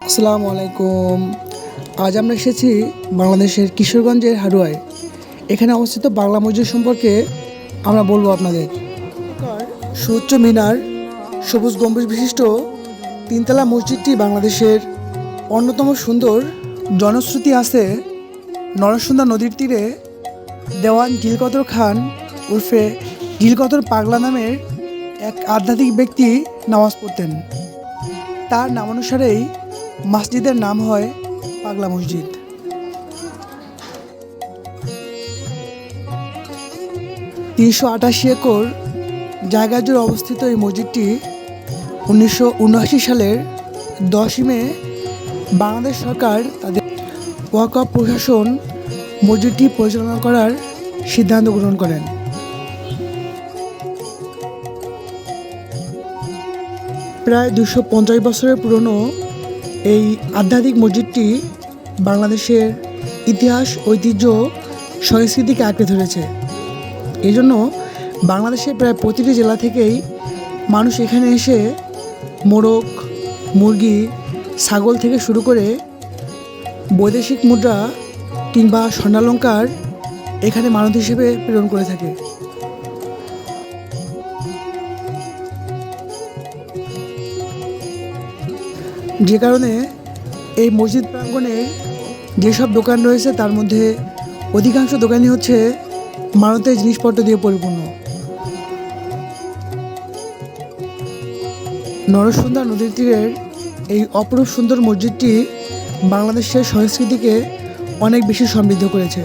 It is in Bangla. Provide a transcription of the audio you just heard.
আসসালামু আলাইকুম। আজ আমরা এসেছি বাংলাদেশের কিশোরগঞ্জের হারোয়ায়। এখানে অবস্থিত বাংলা মসজিদ সম্পর্কে আমরা বলবো আপনাদের। সুউচ্চ মিনার, সবুজ গম্বুজ বিশিষ্ট তিনতলা মসজিদটি বাংলাদেশের অন্যতম সুন্দর। জনশ্রুতি আছে নরসুন্দা নদীর তীরে দেওয়ান গিলকদর খান উর্ফে গিলকদর পাগলা নামের এক আধ্যাত্মিক ব্যক্তি নামাজ পড়তেন। তার নামানুসারেই মসজিদের নাম হয় পাগলা মসজিদ। ৩৮৮ একর জায়গা জুড়ে অবস্থিত এই মসজিদটি ১৯৭৯ সালের ১০ই মে বাংলাদেশ সরকার তাদের ওয়াকফ প্রশাসন মসজিদটি পরিচালনা করার সিদ্ধান্ত গ্রহণ করেন। প্রায় ২৫০ বছরের পুরনো এই আধ্যাত্মিক মসজিদটি বাংলাদেশের ইতিহাস, ঐতিহ্য, সংস্কৃতিকে আঁকড়ে ধরেছে। এই জন্য বাংলাদেশের প্রায় প্রতিটি জেলা থেকেই মানুষ এখানে এসে মোরগ, মুরগি, ছাগল থেকে শুরু করে বৈদেশিক মুদ্রা কিংবা স্বর্ণালঙ্কার এখানে মানত হিসেবে প্রেরণ করে থাকে। যে কারণে এই মসজিদ প্রাঙ্গণে যেসব দোকান রয়েছে তার মধ্যে অধিকাংশ দোকানই হচ্ছে মানতের জিনিসপত্র দিয়ে পরিপূর্ণ। নরসুন্দা নদীর তীরের এই অপরূপ সুন্দর মসজিদটি বাংলাদেশের সংস্কৃতিকে অনেক বেশি সমৃদ্ধ করেছে।